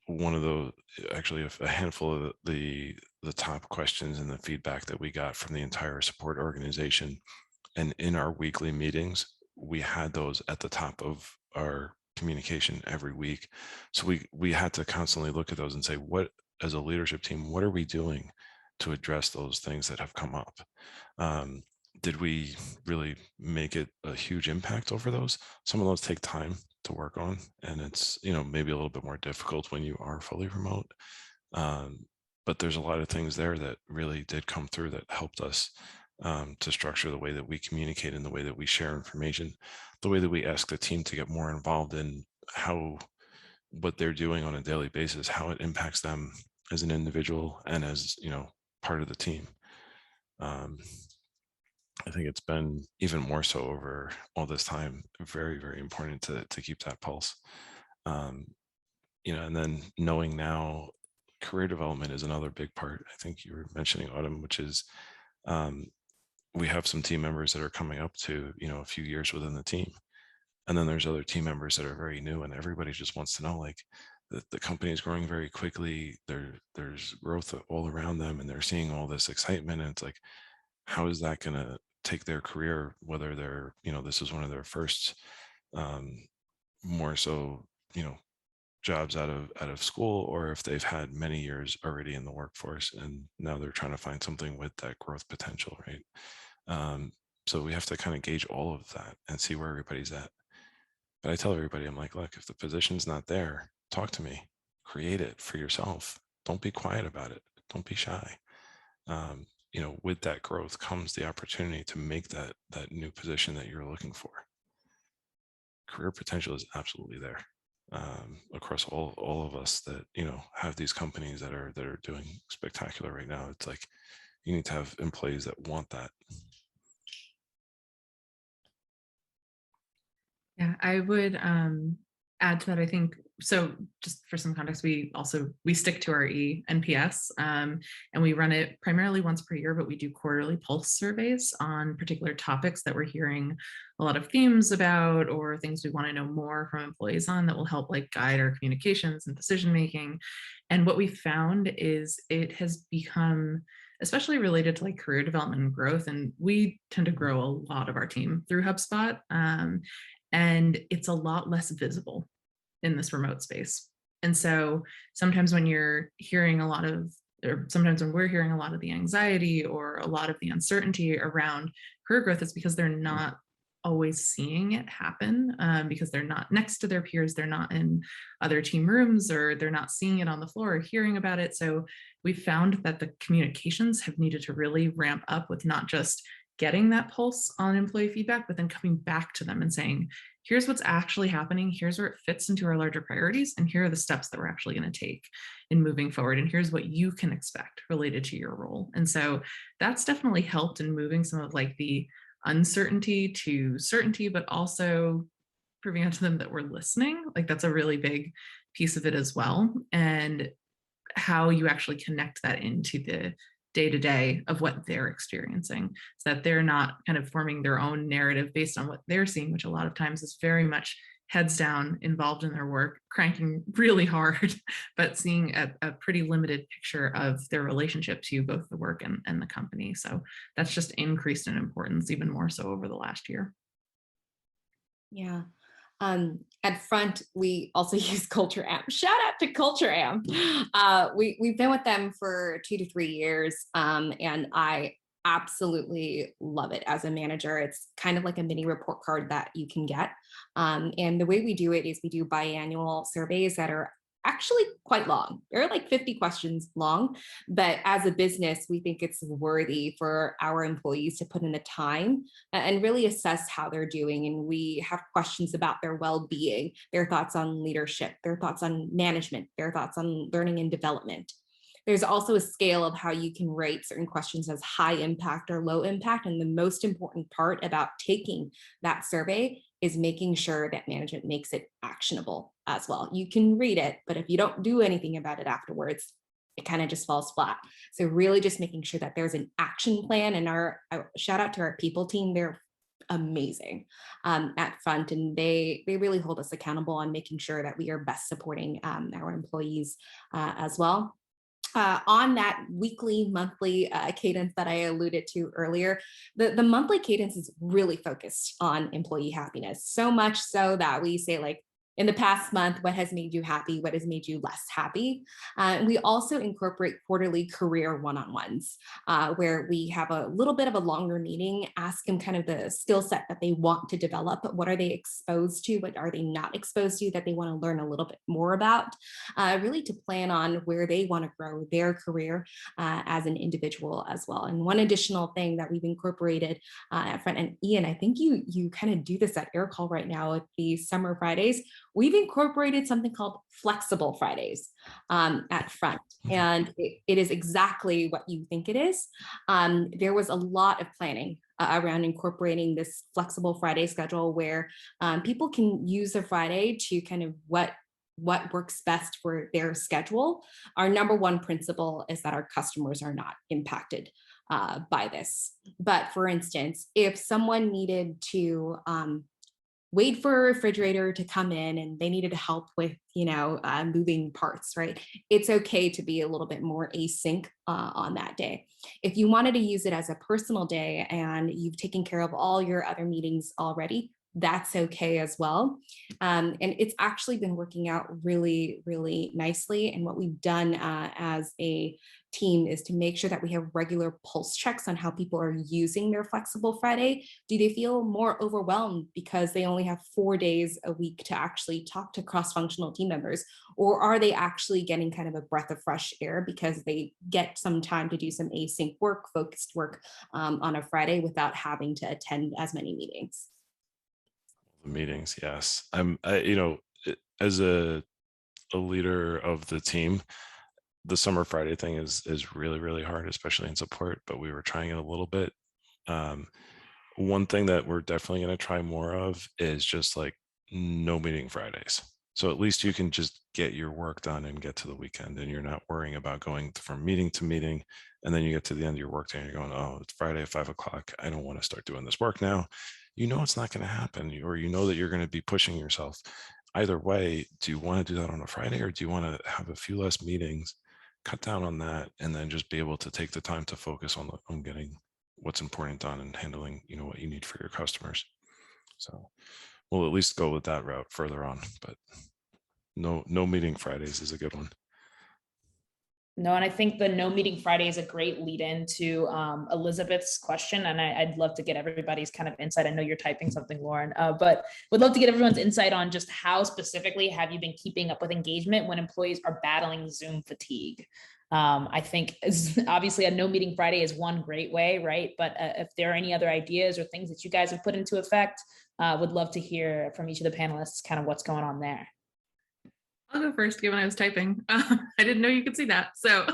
one of the, actually a handful of the top questions and the feedback that we got from the entire support organization. And in our weekly meetings, we had those at the top of our communication every week. So we had to constantly look at those and say, what, as a leadership team, what are we doing to address those things that have come up? Did we really make it a huge impact over those? Some of those take time to work on, and it's, maybe a little bit more difficult when you are fully remote. But there's a lot of things there that really did come through that helped us to structure the way that we communicate and the way that we share information, the way that we ask the team to get more involved in what they're doing on a daily basis, how it impacts them as an individual and as, part of the team. I think it's been even more so over all this time, very, very important to keep that pulse. And then knowing now career development is another big part. I think you were mentioning, Autumn, which is we have some team members that are coming up to, a few years within the team. And then there's other team members that are very new, and everybody just wants to know, like, the company is growing very quickly. There's growth all around them, and they're seeing all this excitement. And it's like, how is that going to take their career, whether they're, this is one of their first, more so, jobs out of school, or if they've had many years already in the workforce and now they're trying to find something with that growth potential, right? So we have to kind of gauge all of that and see where everybody's at. But I tell everybody, I'm like, look, if the position's not there, talk to me, create it for yourself. Don't be quiet about it. Don't be shy. With that growth comes the opportunity to make that new position that you're looking for. Career potential is absolutely there across all of us that have these companies that are doing spectacular right now. It's like you need to have employees that want that. Yeah, I would add to that. I think so. Just for some context, we stick to our NPS, and we run it primarily once per year, but we do quarterly pulse surveys on particular topics that we're hearing a lot of themes about, or things we want to know more from employees on, that will help like guide our communications and decision making. And what we found is it has become, especially related to like career development and growth, and we tend to grow a lot of our team through HubSpot. And it's a lot less visible in this remote space. And so sometimes when you're hearing sometimes when we're hearing a lot of the anxiety or a lot of the uncertainty around career growth, it's because they're not always seeing it happen, because they're not next to their peers, they're not in other team rooms, or they're not seeing it on the floor or hearing about it. So we found that the communications have needed to really ramp up with not just getting that pulse on employee feedback, but then coming back to them and saying, here's what's actually happening, here's where it fits into our larger priorities, and here are the steps that we're actually going to take in moving forward, and here's what you can expect related to your role. And so that's definitely helped in moving some of like the uncertainty to certainty, but also proving out to them that we're listening. Like that's a really big piece of it as well. And how you actually connect that into the day-to-day of what they're experiencing, so that they're not kind of forming their own narrative based on what they're seeing, which a lot of times is very much heads down, involved in their work, cranking really hard, but seeing a pretty limited picture of their relationship to both the work and the company. So that's just increased in importance even more so over the last year. Yeah. At Front, we also use Culture Amp. Shout out to Culture Amp. We've been with them for 2 to 3 years, and I absolutely love it as a manager. It's kind of like a mini report card that you can get. And the way we do it is we do biannual surveys that are actually quite long. They're like 50 questions long, but as a business, we think it's worthy for our employees to put in the time and really assess how they're doing. And we have questions about their well-being, their thoughts on leadership, their thoughts on management, their thoughts on learning and development. There's also a scale of how you can rate certain questions as high impact or low impact. And the most important part about taking that survey is making sure that management makes it actionable as well. You can read it, but if you don't do anything about it afterwards, it kind of just falls flat. So really just making sure that there's an action plan. And our shout out to our people team. They're amazing at Front, and they really hold us accountable on making sure that we are best supporting our employees as well. On that weekly, monthly cadence that I alluded to earlier, the monthly cadence is really focused on employee happiness. So much so that we say, like, in the past month, what has made you happy? What has made you less happy? We also incorporate quarterly career one-on-ones where we have a little bit of a longer meeting, ask them kind of the skill set that they want to develop. What are they exposed to? What are they not exposed to that they want to learn a little bit more about? Really to plan on where they want to grow their career as an individual as well. And one additional thing that we've incorporated at Front, and Ian, I think you kind of do this at Aircall right now with the summer Fridays. We've incorporated something called Flexible Fridays at Front, and it is exactly what you think it is. There was a lot of planning around incorporating this Flexible Friday schedule where people can use a Friday to kind of what works best for their schedule. Our number one principle is that our customers are not impacted by this. But for instance, if someone needed to wait for a refrigerator to come in and they needed help with, moving parts, right? It's okay to be a little bit more async on that day. If you wanted to use it as a personal day and you've taken care of all your other meetings already, that's okay as well. And it's actually been working out really, really nicely. And what we've done as a team is to make sure that we have regular pulse checks on how people are using their flexible Friday. Do they feel more overwhelmed because they only have 4 days a week to actually talk to cross-functional team members? Or are they actually getting kind of a breath of fresh air because they get some time to do some async work, focused work on a Friday without having to attend as many meetings? The meetings, yes. As a leader of the team, the summer Friday thing is really, really hard, especially in support, but we were trying it a little bit. One thing that we're definitely going to try more of is just like no meeting Fridays. So at least you can just get your work done and get to the weekend, and you're not worrying about going from meeting to meeting. And then you get to the end of your work day and you're going, oh, it's Friday at 5 o'clock. I don't want to start doing this work now. You know, it's not going to happen, or you know that you're going to be pushing yourself. Either way, do you want to do that on a Friday, or do you want to have a few less meetings, cut down on that, and then just be able to take the time to focus on getting what's important done and handling, what you need for your customers? So we'll at least go with that route further on, but no meeting Fridays is a good one. No, and I think the no meeting Friday is a great lead into Elizabeth's question. And I'd love to get everybody's kind of insight. I know you're typing something, Lauren, but would love to get everyone's insight on just how specifically have you been keeping up with engagement when employees are battling Zoom fatigue? I think obviously a no meeting Friday is one great way, right? But if there are any other ideas or things that you guys have put into effect, would love to hear from each of the panelists kind of what's going on there. I'll go first, given I was typing. I didn't know you could see that. So,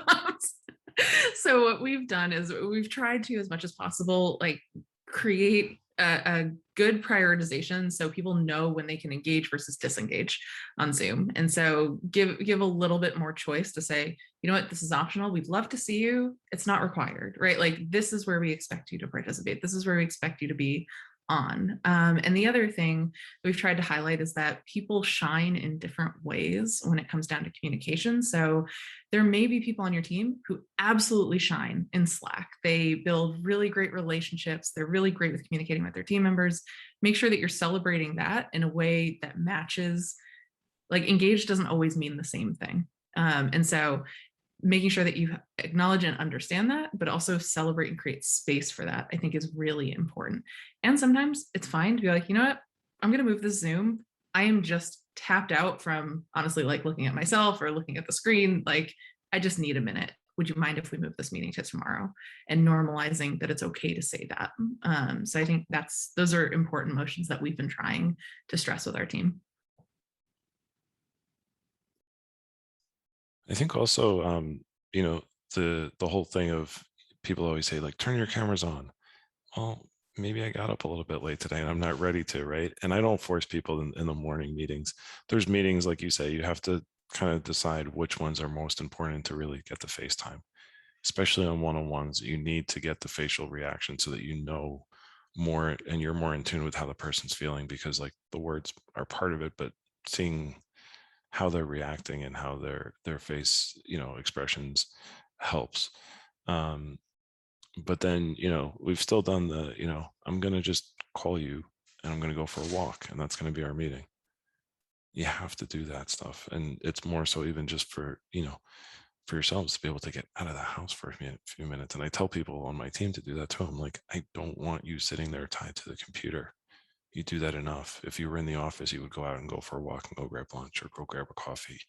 so what we've done is we've tried to, as much as possible, like create a good prioritization so people know when they can engage versus disengage on Zoom. And so give a little bit more choice to say, you know what, this is optional. We'd love to see you. It's not required, right? Like, this is where we expect you to participate. This is where we expect you to be on. And the other thing we've tried to highlight is that people shine in different ways when it comes down to communication. So there may be people on your team who absolutely shine in Slack. They build really great relationships. They're really great with communicating with their team members. Make sure that you're celebrating that in a way that matches. Like, engaged doesn't always mean the same thing. And so making sure that you acknowledge and understand that, but also celebrate and create space for that, I think, is really important. And sometimes it's fine to be like, you know what, I'm going to move this Zoom. I am just tapped out from, honestly, like looking at myself or looking at the screen. Like, I just need a minute. Would you mind if we move this meeting to tomorrow? And normalizing that it's okay to say that. So I think those are important motions that we've been trying to stress with our team. I think also, the whole thing of people always say, like, turn your cameras on. Well, maybe I got up a little bit late today and I'm not ready to, right? And I don't force people in the morning meetings. There's meetings, like you say, you have to kind of decide which ones are most important to really get the face time, especially on one-on-ones. You need to get the facial reaction so that you know more and you're more in tune with how the person's feeling, because like the words are part of it, but seeing how they're reacting and how their face, expressions helps. But then, we've still done I'm going to just call you and I'm going to go for a walk, and that's going to be our meeting. You have to do that stuff. And it's more so even just for yourselves to be able to get out of the house for a few minutes. And I tell people on my team to do that too. I'm like, I don't want you sitting there tied to the computer. You do that enough. If you were in the office, you would go out and go for a walk and go grab lunch or go grab a coffee.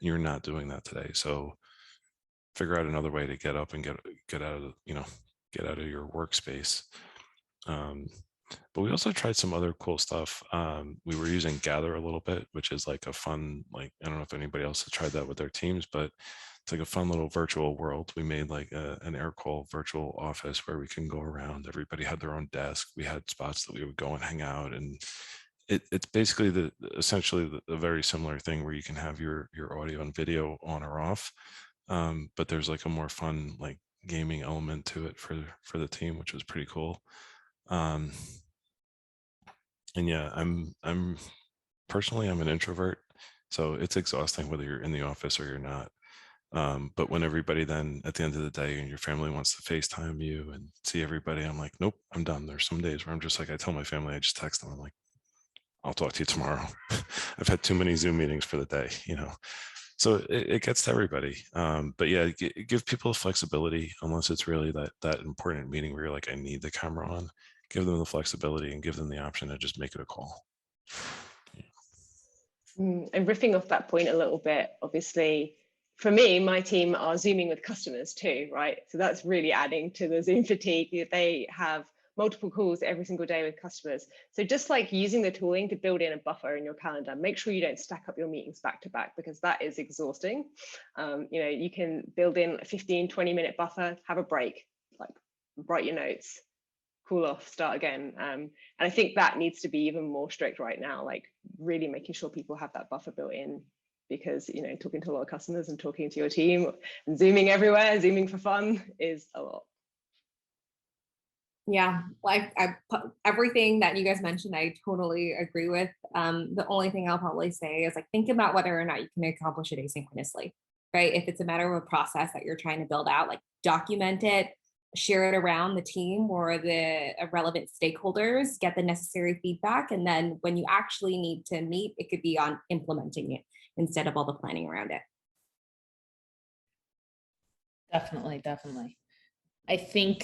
And you're not doing that today. So figure out another way to get up and get out of, get out of your workspace. But we also tried some other cool stuff. We were using Gather a little bit, which is like a fun, like, I don't know if anybody else has tried that with their teams, but it's like a fun little virtual world. We made like an Aircall virtual office where we can go around. Everybody had their own desk. We had spots that we would go and hang out. And it's basically essentially the very similar thing where you can have your audio and video on or off. But there's like a more fun, like, gaming element to it for the team, which was pretty cool. And yeah, I'm personally, I'm an introvert, so it's exhausting whether you're in the office or you're not. But when everybody then at the end of the day and your family wants to FaceTime you and see everybody, I'm like, nope, I'm done. There's some days where I'm just like, I tell my family, I just text them, I'm like, I'll talk to you tomorrow. I've had too many Zoom meetings for the day, So it gets to everybody. But yeah, give people flexibility unless it's really that important meeting where you're like, I need the camera on. Give them the flexibility and give them the option to just make it a call. And riffing off that point a little bit, obviously, for me, my team are Zooming with customers too, right? So that's really adding to the Zoom fatigue. They have multiple calls every single day with customers. So just like using the tooling to build in a buffer in your calendar, make sure you don't stack up your meetings back to back, because that is exhausting. You can build in a 15, 20-minute buffer, have a break, like write your notes, cool off, start again. And I think that needs to be even more strict right now, like really making sure people have that buffer built in, because talking to a lot of customers and talking to your team and Zooming everywhere, Zooming for fun is a lot. Yeah, like everything that you guys mentioned, I totally agree with. The only thing I'll probably say is like, think about whether or not you can accomplish it asynchronously, right? If it's a matter of a process that you're trying to build out, like document it, share it around the team or the relevant stakeholders, get the necessary feedback. And then when you actually need to meet, it could be on implementing it instead of all the planning around it. Definitely. I think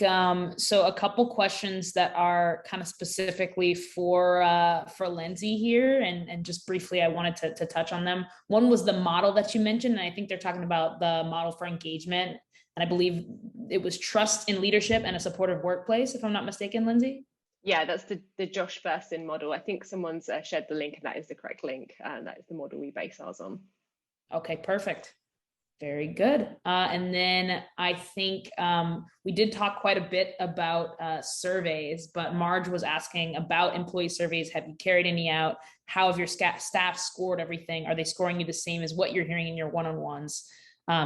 so. A couple questions that are kind of specifically for Lindsay here, and just briefly, I wanted to touch on them. One was the model that you mentioned, and I think they're talking about the model for engagement, and I believe it was trust in leadership and a supportive workplace, if I'm not mistaken, Lindsay. Yeah, that's the Josh Burstyn model. I think someone's shared the link, and that is the correct link. That is the model we base ours on. Okay, perfect. Very good. And then I think we did talk quite a bit about surveys, but Marge was asking about employee surveys. Have you carried any out? How have your staff scored everything? Are they scoring you the same as what you're hearing in your one-on-ones?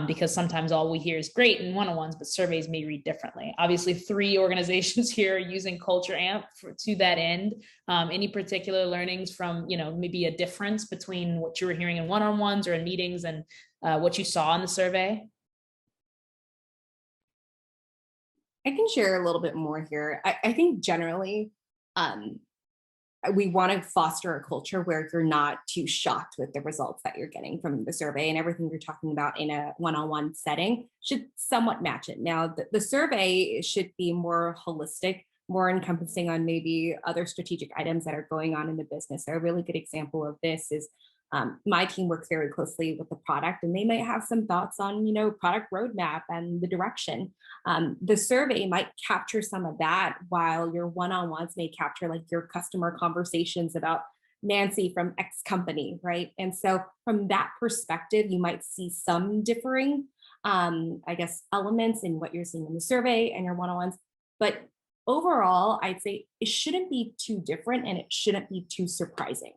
Because sometimes all we hear is great in one-on-ones, but surveys may read differently. Obviously, 3 organizations here are using Culture Amp to that end. Any particular learnings from, maybe a difference between what you were hearing in one-on-ones or in meetings and what you saw in the survey? I can share a little bit more here. I think generally, we want to foster a culture where you're not too shocked with the results that you're getting from the survey, and everything you're talking about in a one-on-one setting should somewhat match it. Now, the survey should be more holistic, more encompassing on maybe other strategic items that are going on in the business. A really good example of this is my team works very closely with the product, and they might have some thoughts on, product roadmap and the direction. The survey might capture some of that, while your one-on-ones may capture like your customer conversations about Nancy from X company, right? And so from that perspective, you might see some differing, elements in what you're seeing in the survey and your one-on-ones. But overall, I'd say it shouldn't be too different, and it shouldn't be too surprising.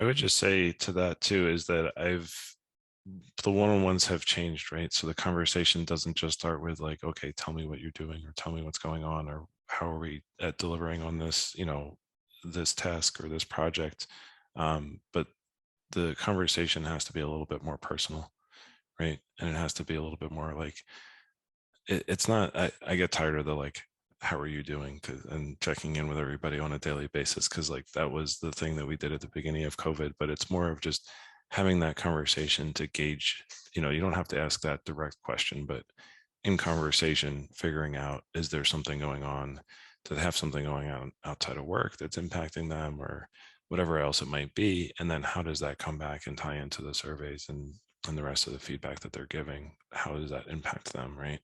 I would just say to that too, is that the one-on-ones have changed, right? So the conversation doesn't just start with like, okay, tell me what you're doing, or tell me what's going on, or how are we at delivering on this, this task or this project. But the conversation has to be a little bit more personal, right? And it has to be a little bit more like, it's not, I get tired of the like, how are you doing, and checking in with everybody on a daily basis, because like that was the thing that we did at the beginning of COVID. But it's more of just having that conversation to gauge, you don't have to ask that direct question, but in conversation, figuring out, is there something going on? Do they have something going on outside of work that's impacting them, or whatever else it might be? And then how does that come back and tie into the surveys and the rest of the feedback that they're giving? How does that impact them, right?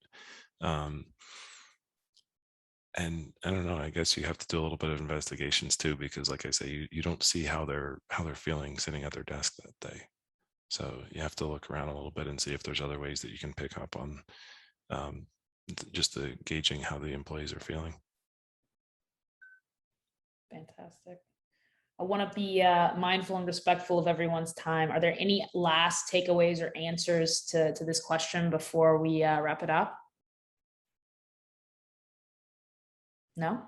And I don't know, I guess you have to do a little bit of investigations too, because like I say, you don't see how they're feeling sitting at their desk that day. So you have to look around a little bit and see if there's other ways that you can pick up on just the gauging how the employees are feeling. Fantastic. I want to be mindful and respectful of everyone's time. Are there any last takeaways or answers to this question before we wrap it up? No?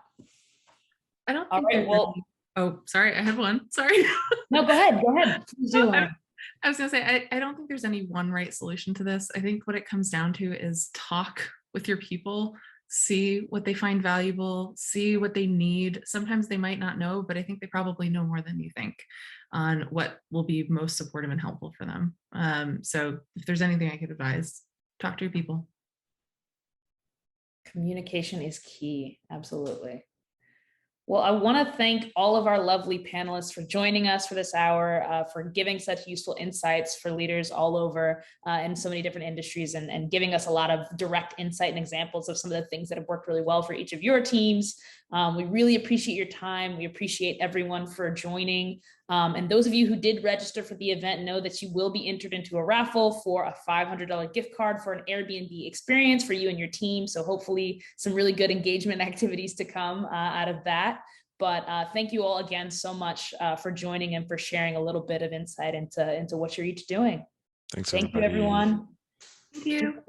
I don't think. All right, well, oh, sorry, I had one. Sorry. No, go ahead. Please do. I was going to say, I don't think there's any one right solution to this. I think what it comes down to is talk with your people, see what they find valuable, see what they need. Sometimes they might not know, but I think they probably know more than you think on what will be most supportive and helpful for them. So if there's anything I could advise, talk to your people. Communication is key. Absolutely. Well, I want to thank all of our lovely panelists for joining us for this hour, for giving such useful insights for leaders all over in so many different industries, and giving us a lot of direct insight and examples of some of the things that have worked really well for each of your teams. We really appreciate your time. We appreciate everyone for joining. And those of you who did register for the event know that you will be entered into a raffle for a $500 gift card for an Airbnb experience for you and your team. So hopefully some really good engagement activities to come out of that. But thank you all again so much for joining and for sharing a little bit of insight into what you're each doing. Thanks, Thank you, everybody. everyone. Thank you.